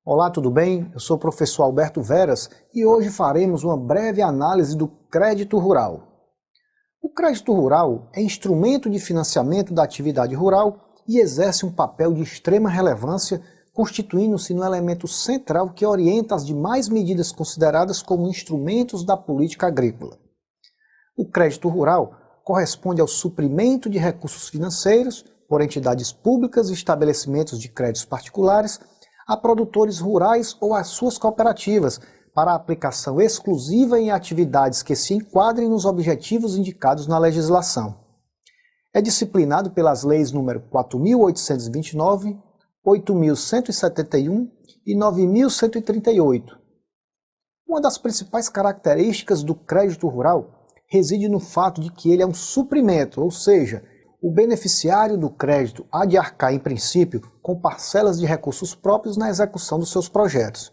Olá, tudo bem? Eu sou o professor Alberto Veras e hoje faremos uma breve análise do crédito rural. O crédito rural é instrumento de financiamento da atividade rural e exerce um papel de extrema relevância, constituindo-se no elemento central que orienta as demais medidas consideradas como instrumentos da política agrícola. O crédito rural corresponde ao suprimento de recursos financeiros por entidades públicas e estabelecimentos de créditos particulares a produtores rurais ou às suas cooperativas, para aplicação exclusiva em atividades que se enquadrem nos objetivos indicados na legislação. É disciplinado pelas leis nº 4.829, 8.171 e 9.138. Uma das principais características do crédito rural reside no fato de que ele é um suprimento, ou seja, o beneficiário do crédito há de arcar, em princípio, com parcelas de recursos próprios na execução dos seus projetos.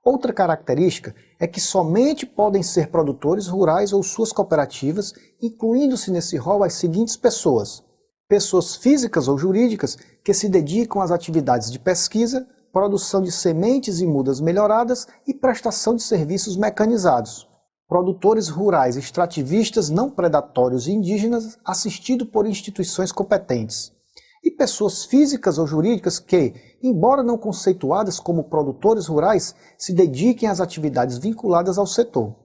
Outra característica é que somente podem ser produtores rurais ou suas cooperativas, incluindo-se nesse rol as seguintes pessoas: pessoas físicas ou jurídicas que se dedicam às atividades de pesquisa, produção de sementes e mudas melhoradas e prestação de serviços mecanizados. Produtores rurais extrativistas não predatórios e indígenas assistidos por instituições competentes. E pessoas físicas ou jurídicas que, embora não conceituadas como produtores rurais, se dediquem às atividades vinculadas ao setor.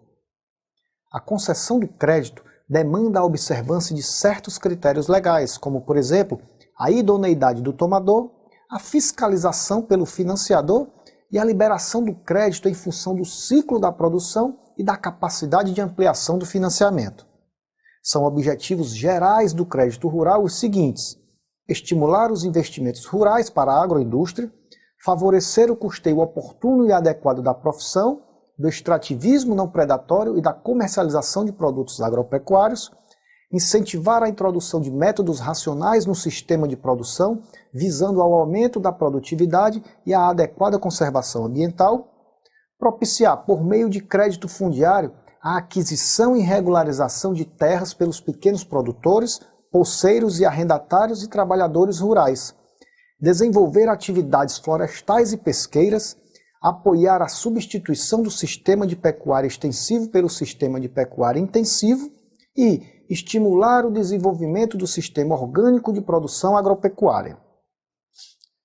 A concessão do crédito demanda a observância de certos critérios legais, como, por exemplo, a idoneidade do tomador, a fiscalização pelo financiador e a liberação do crédito em função do ciclo da produção e da capacidade de ampliação do financiamento. São objetivos gerais do crédito rural os seguintes: estimular os investimentos rurais para a agroindústria, favorecer o custeio oportuno e adequado da profissão, do extrativismo não predatório e da comercialização de produtos agropecuários, incentivar a introdução de métodos racionais no sistema de produção, visando ao aumento da produtividade e à adequada conservação ambiental, propiciar, por meio de crédito fundiário, a aquisição e regularização de terras pelos pequenos produtores, poceiros e arrendatários e trabalhadores rurais, desenvolver atividades florestais e pesqueiras, apoiar a substituição do sistema de pecuária extensivo pelo sistema de pecuária intensivo e estimular o desenvolvimento do sistema orgânico de produção agropecuária.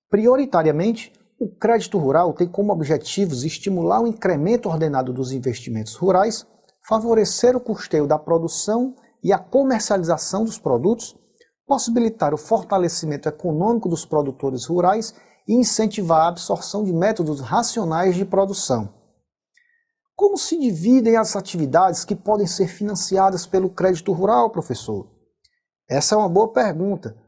Prioritariamente, o crédito rural tem como objetivos estimular o incremento ordenado dos investimentos rurais, favorecer o custeio da produção e a comercialização dos produtos, possibilitar o fortalecimento econômico dos produtores rurais e incentivar a absorção de métodos racionais de produção. Como se dividem as atividades que podem ser financiadas pelo crédito rural, professor? Essa é uma boa pergunta.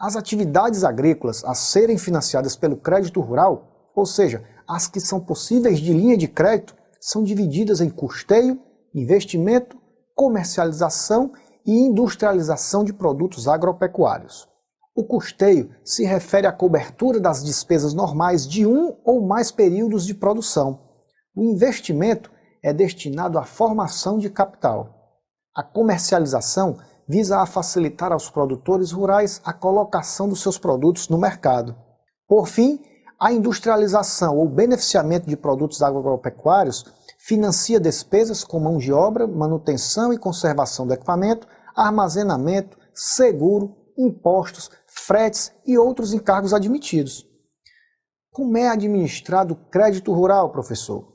As atividades agrícolas a serem financiadas pelo crédito rural, ou seja, as que são possíveis de linha de crédito, são divididas em custeio, investimento, comercialização e industrialização de produtos agropecuários. O custeio se refere à cobertura das despesas normais de um ou mais períodos de produção. O investimento é destinado à formação de capital. A comercialização visa a facilitar aos produtores rurais a colocação dos seus produtos no mercado. Por fim, a industrialização ou beneficiamento de produtos agropecuários financia despesas com mão de obra, manutenção e conservação do equipamento, armazenamento, seguro, impostos, fretes e outros encargos admitidos. Como é administrado o crédito rural, professor?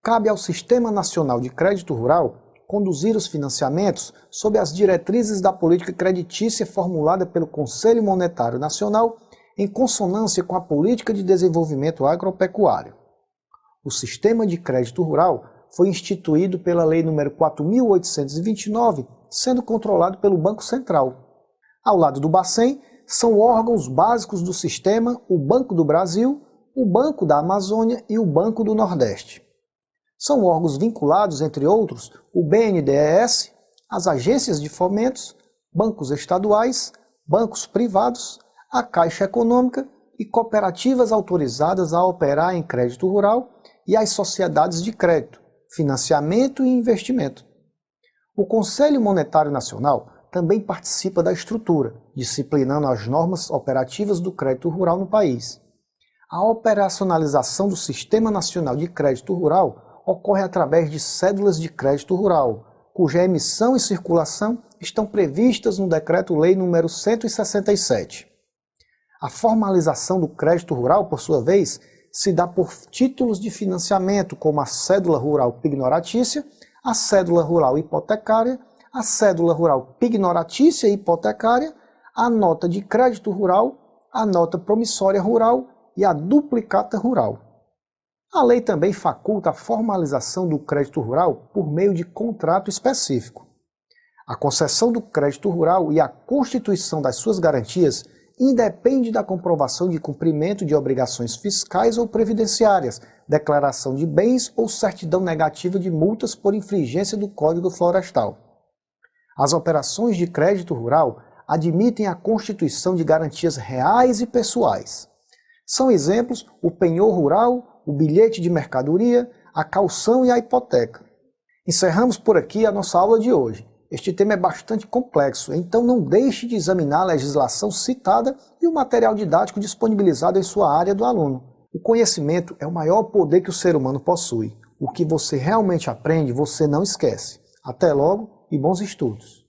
Cabe ao Sistema Nacional de Crédito Rural conduzir os financiamentos sob as diretrizes da política creditícia formulada pelo Conselho Monetário Nacional em consonância com a Política de Desenvolvimento Agropecuário. O Sistema de Crédito Rural foi instituído pela Lei nº 4.829, sendo controlado pelo Banco Central. Ao lado do Bacen, são órgãos básicos do sistema o Banco do Brasil, o Banco da Amazônia e o Banco do Nordeste. São órgãos vinculados, entre outros, o BNDES, as agências de fomentos, bancos estaduais, bancos privados, a Caixa Econômica e cooperativas autorizadas a operar em crédito rural e as sociedades de crédito, financiamento e investimento. O Conselho Monetário Nacional também participa da estrutura, disciplinando as normas operativas do crédito rural no país. A operacionalização do Sistema Nacional de Crédito Rural ocorre através de cédulas de crédito rural, cuja emissão e circulação estão previstas no Decreto-Lei nº 167. A formalização do crédito rural, por sua vez, se dá por títulos de financiamento, como a cédula rural pignoratícia, a cédula rural hipotecária, a cédula rural pignoratícia e hipotecária, a nota de crédito rural, a nota promissória rural e a duplicata rural. A lei também faculta a formalização do crédito rural por meio de contrato específico. A concessão do crédito rural e a constituição das suas garantias independe da comprovação de cumprimento de obrigações fiscais ou previdenciárias, declaração de bens ou certidão negativa de multas por infringência do Código Florestal. As operações de crédito rural admitem a constituição de garantias reais e pessoais. São exemplos o penhor rural, o bilhete de mercadoria, a caução e a hipoteca. Encerramos por aqui a nossa aula de hoje. Este tema é bastante complexo, então não deixe de examinar a legislação citada e o material didático disponibilizado em sua área do aluno. O conhecimento é o maior poder que o ser humano possui. O que você realmente aprende, você não esquece. Até logo e bons estudos!